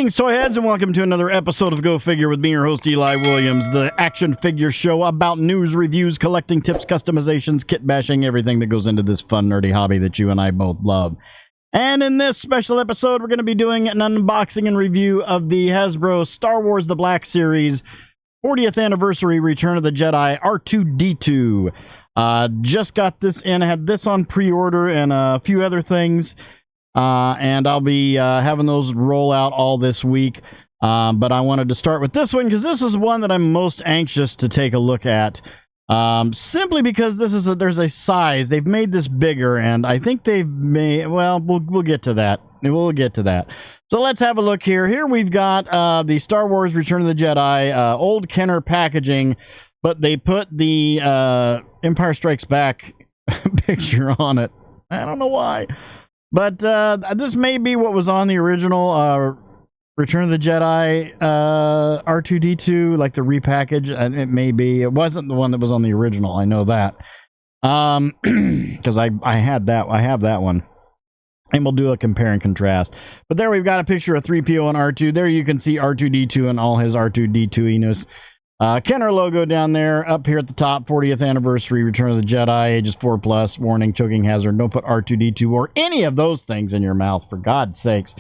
Greetings, toy heads, and welcome to another episode of Go Figure with me, your host, Eli Williams, the action figure show about news, reviews, collecting tips, customizations, kit bashing, everything that goes into this fun, nerdy hobby that you and I both love. And in this special episode, we're going to be doing an unboxing and review of the Hasbro Star Wars The Black Series 40th Anniversary Return of the Jedi R2-D2. Just got this in, I had this on pre-order and a few other things. And I'll be having those roll out all this week. But I wanted to start with this one because this is one that I'm most anxious to take a look at. Simply because this is there's a size. They've made this bigger, and I think they've made... Well, we'll get to that. We'll get to that. So let's have a look here. Here we've got the Star Wars Return of the Jedi, old Kenner packaging, but they put the Empire Strikes Back picture on it. I don't know why. But this may be what was on the original Return of the Jedi R2-D2, like the repackage. And it may be. It wasn't the one that was on the original. I know that. Because I had that. I have that one. And we'll do a compare and contrast. But there we've got a picture of 3PO and R2. There you can see R2-D2 and all his R2-D2-iness. Kenner logo down there, up here at the top, 40th Anniversary, Return of the Jedi, ages 4+, warning, choking hazard, don't put R2-D2 or any of those things in your mouth, for God's sakes.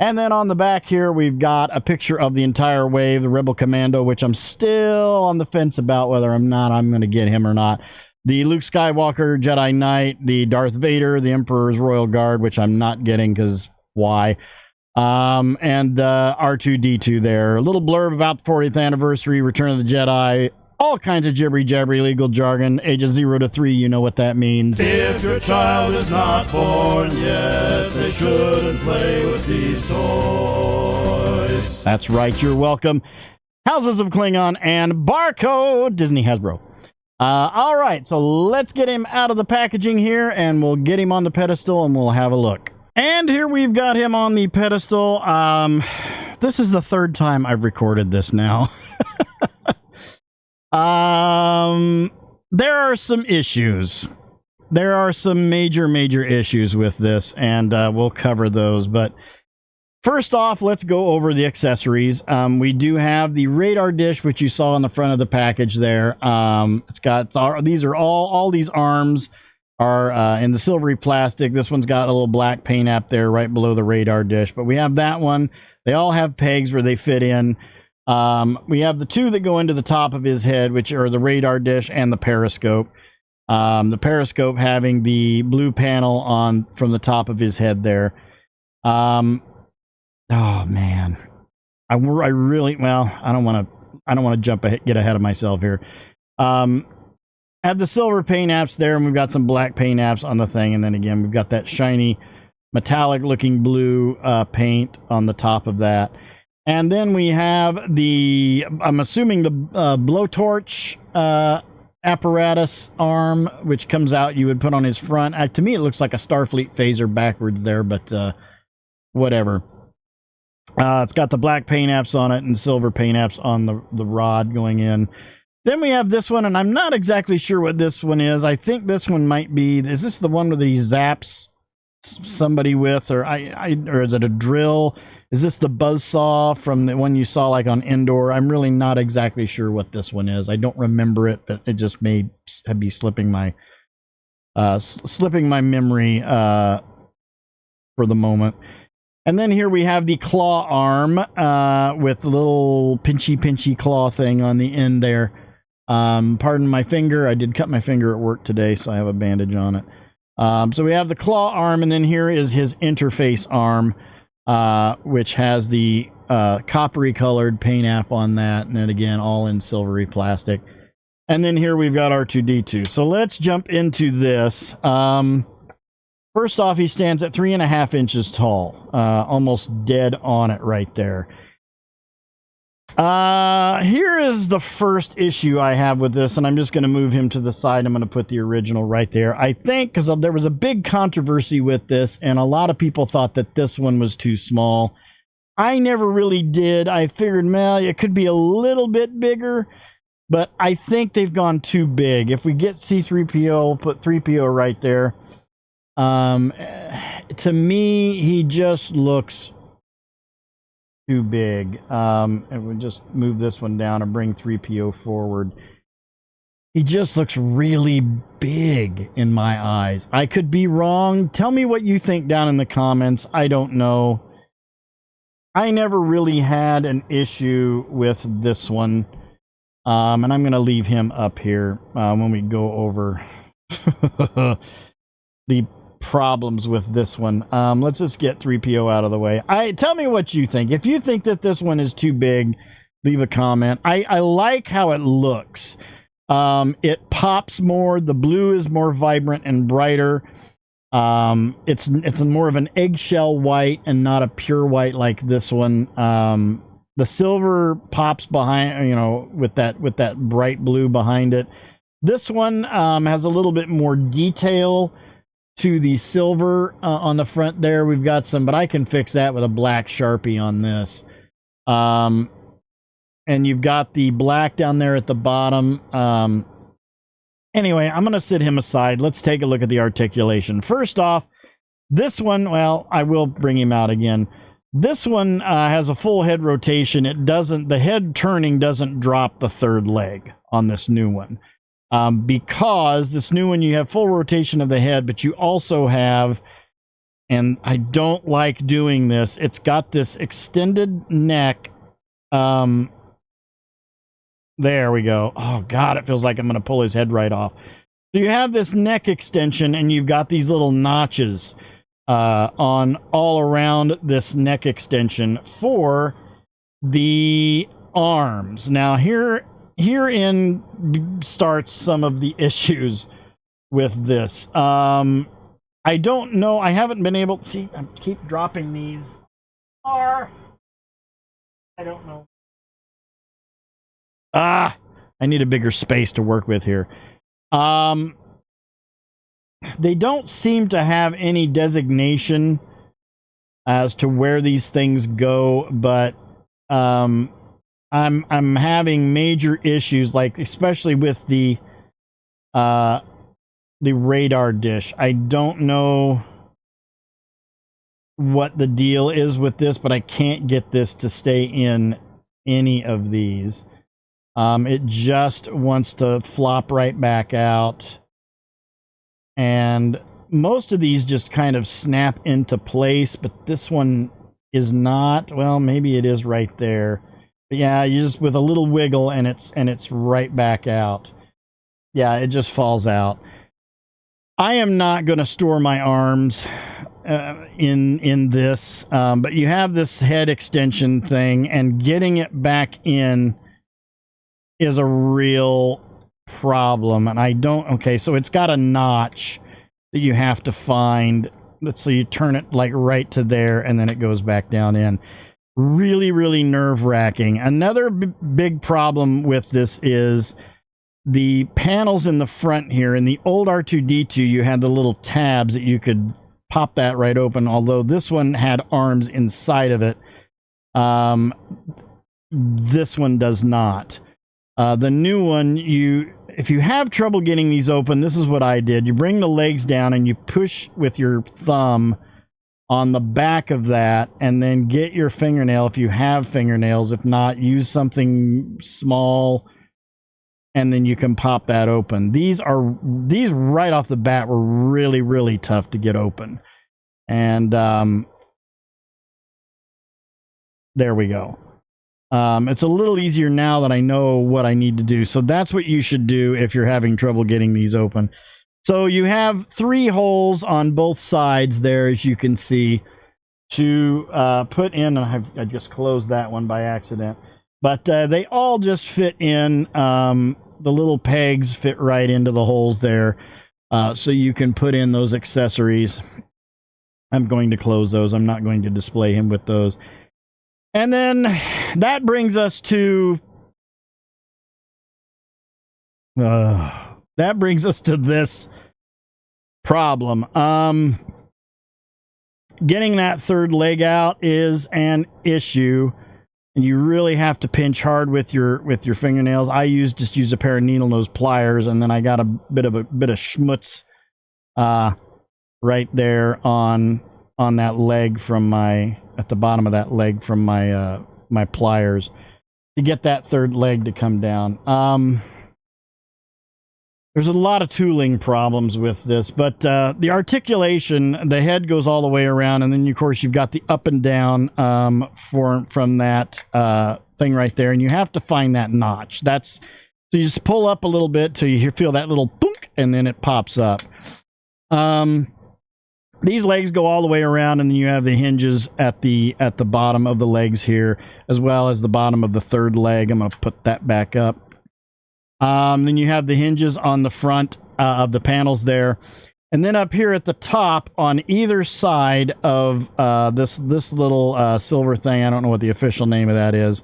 And then on the back here, we've got a picture of the entire wave, the Rebel Commando, which I'm still on the fence about whether I'm going to get him or not. The Luke Skywalker, Jedi Knight, the Darth Vader, the Emperor's Royal Guard, which I'm not getting because why? And R2-D2 there. A little blurb about the 40th Anniversary, Return of the Jedi, all kinds of jibbery-jabbery legal jargon, ages 0 to 3, you know what that means. If your child is not born yet, they shouldn't play with these toys. That's right, you're welcome. Houses of Klingon and Barcode, Disney Hasbro. All right, so let's get him out of the packaging here, and we'll get him on the pedestal, and we'll have a look. And here we've got him on the pedestal. This is the third time I've recorded this now. There are some issues. There are some major issues with this, and we'll cover those. But first off, let's go over the accessories. We do have the radar dish, which you saw on the front of the package there. It's got these are all these arms are in the silvery plastic. This one's got a little black paint app there right below the radar dish, but we have that one. They all have pegs where they fit in. We have the two that go into the top of his head, which are the radar dish and the periscope. The periscope having the blue panel on from the top of his head there. Oh man, I really, well, I don't want to get ahead of myself here. Have the silver paint apps there, and we've got some black paint apps on the thing, and then again we've got that shiny metallic looking blue paint on the top of that. And then we have the, I'm assuming the blowtorch apparatus arm, which comes out, you would put on his front. To me it looks like a Starfleet phaser backwards there, but whatever. It's got the black paint apps on it and silver paint apps on the rod going in. Then we have this one, and I'm not exactly sure what this one is. I think this one might be... Is this the one where he zaps somebody with? Or or is it a drill? Is this the buzzsaw from the one you saw like on Endor? I'm really not exactly sure what this one is. I don't remember it, but it just may be slipping my memory for the moment. And then here we have the claw arm with the little pinchy claw thing on the end there. Pardon my finger. I did cut my finger at work today, so I have a bandage on it. So we have the claw arm, and then here is his interface arm, which has the coppery colored paint app on that, and then again all in silvery plastic. And then here we've got R2-D2. So let's jump into this. First off, he stands at 3.5 inches tall, almost dead on it right there. Here is the first issue I have with this, and I'm just going to move him to the side. I'm going to put the original right there. I think because there was a big controversy with this, and a lot of people thought that this one was too small. I never really did. I figured, well, it could be a little bit bigger, but I think they've gone too big. If we get C-3PO, put 3PO right there. To me, he just looks too big. And we'll just move this one down and bring 3PO forward. He just looks really big in my eyes. I could be wrong. Tell me what you think down in the comments. I don't know. I never really had an issue with this one. And I'm going to leave him up here when we go over the problems with this one. Let's just get 3PO out of the way. Tell me what you think. If you think that this one is too big, leave a comment. I like how it looks. It pops more. The blue is more vibrant and brighter. It's more of an eggshell white and not a pure white like this one. The silver pops behind, you know, with that bright blue behind it. This one has a little bit more detail to the silver on the front there. We've got some, but I can fix that with a black Sharpie on this. And you've got the black down there at the bottom. Anyway, I'm going to sit him aside. Let's take a look at the articulation. First off, this one, well, I will bring him out again. This one has a full head rotation. The head turning doesn't drop the third leg on this new one. Because this new one, you have full rotation of the head, but you also have, and I don't like doing this, it's got this extended neck. There we go. Oh, God, it feels like I'm going to pull his head right off. So you have this neck extension, and you've got these little notches on all around this neck extension for the arms. Now, herein starts some of the issues with this. I don't know. I haven't been able to see. I keep dropping these. I don't know. I need a bigger space to work with here. They don't seem to have any designation as to where these things go, but I'm having major issues, like especially with the radar dish. I don't know what the deal is with this, but I can't get this to stay in any of these. It just wants to flop right back out. And most of these just kind of snap into place, but this one is not. Well, maybe it is right there. But yeah, you just with a little wiggle and it's right back out. Yeah, it just falls out. I am not going to store my arms in this, but you have this head extension thing, and getting it back in is a real problem. And I don't. Okay, so it's got a notch that you have to find. So you turn it like right to there, and then it goes back down in. Really, really nerve-wracking. Another big problem with this is the panels in the front here. In the old R2-D2, you had the little tabs that you could pop that right open, although this one had arms inside of it. This one does not. The new one, if you have trouble getting these open, this is what I did. You bring the legs down and you push with your thumb on the back of that, and then get your fingernail if you have fingernails. If not, use something small, and then you can pop that open. These right off the bat were really, really tough to get open. And there we go. It's a little easier now that I know what I need to do. So that's what you should do if you're having trouble getting these open. So you have 3 holes on both sides there, as you can see, to put in. And I just closed that one by accident. But they all just fit in. The little pegs fit right into the holes there. So you can put in those accessories. I'm going to close those. I'm not going to display him with those. And then that brings us to this problem. Getting that third leg out is an issue, and you really have to pinch hard with your fingernails. I just used a pair of needle nose pliers, and then I got a bit of schmutz right there on that leg from my at the bottom of that leg from my my pliers to get that third leg to come down. There's a lot of tooling problems with this, but the articulation, the head goes all the way around, and then of course you've got the up and down from that thing right there, and you have to find that notch. So you just pull up a little bit till you feel that little boom, and then it pops up. These legs go all the way around, and then you have the hinges at the bottom of the legs here, as well as the bottom of the third leg. I'm going to put that back up. Then you have the hinges on the front of the panels there. And then up here at the top on either side of this little silver thing, I don't know what the official name of that is,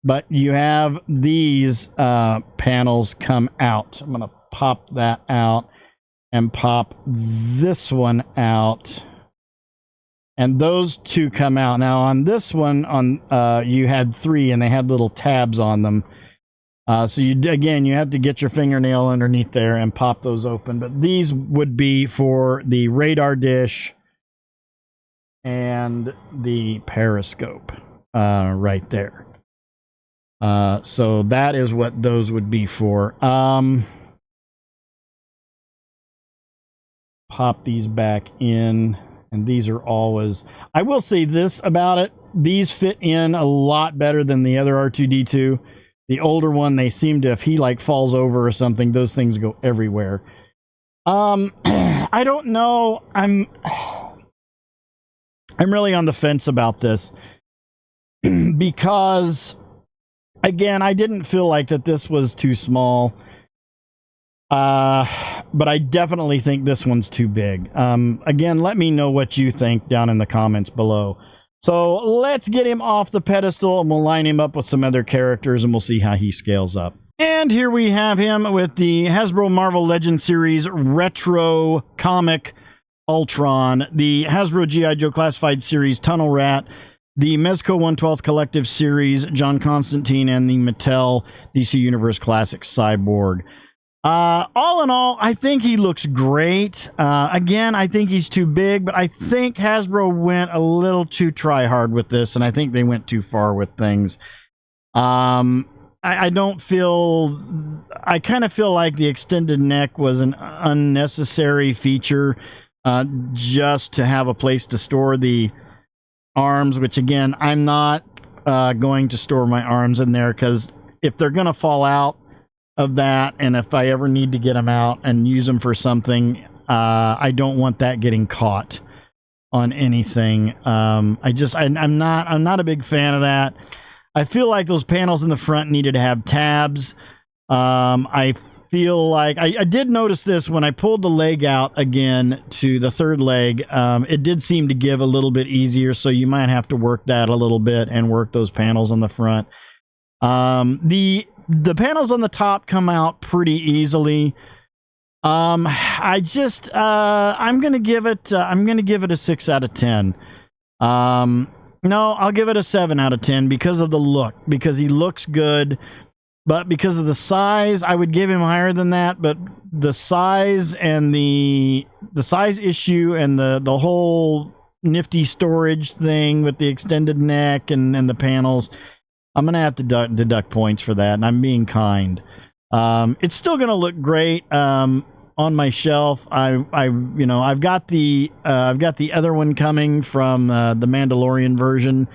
but you have these panels come out. I'm going to pop that out and pop this one out. And those two come out. Now on this one, you had 3 and they had little tabs on them. So you have to get your fingernail underneath there and pop those open. But these would be for the radar dish and the periscope right there. So that is what those would be for. Pop these back in. And these are always... I will say this about it. These fit in a lot better than the other R2-D2. The older one, they seem to, if he like falls over or something, those things go everywhere. I don't know. I'm really on the fence about this because, again, I didn't feel like that this was too small. But I definitely think this one's too big. Again, let me know what you think down in the comments below. So let's get him off the pedestal and we'll line him up with some other characters and we'll see how he scales up. And here we have him with the Hasbro Marvel Legends Series Retro Comic Ultron, the Hasbro G.I. Joe Classified Series Tunnel Rat, the Mezco 1/12 Collective Series John Constantine, and the Mattel DC Universe Classic Cyborg. All in all, I think he looks great. Again, I think he's too big, but I think Hasbro went a little too try-hard with this, and I think they went too far with things. I don't feel... I kind of feel like the extended neck was an unnecessary feature just to have a place to store the arms, which, again, I'm not going to store my arms in there, because if they're going to fall out of that, and if I ever need to get them out and use them for something, I don't want that getting caught on anything. I'm not a big fan of that. I feel like those panels in the front needed to have tabs. I feel like I did notice this when I pulled the leg out again to the third leg. It did seem to give a little bit easier, so you might have to work that a little bit and work those panels on the front. The panels on the top come out pretty easily. I'm gonna give it a 6 out of 10. No, I'll give it a 7 out of 10 because of the look, because he looks good. But because of the size, I would give him higher than that. But the size and the size issue and the whole nifty storage thing with the extended neck and the panels, I'm going to have to deduct points for that, and I'm being kind. It's still going to look great on my shelf. I've got the other one coming from the Mandalorian version,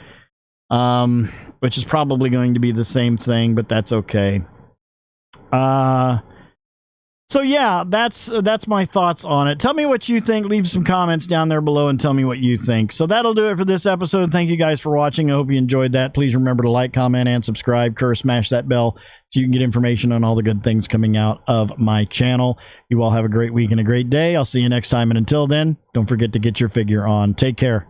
which is probably going to be the same thing, but that's okay. So yeah, that's my thoughts on it. Tell me what you think. Leave some comments down there below and tell me what you think. So that'll do it for this episode. Thank you guys for watching. I hope you enjoyed that. Please remember to like, comment, and subscribe. Smash that bell so you can get information on all the good things coming out of my channel. You all have a great week and a great day. I'll see you next time. And until then, don't forget to get your figure on. Take care.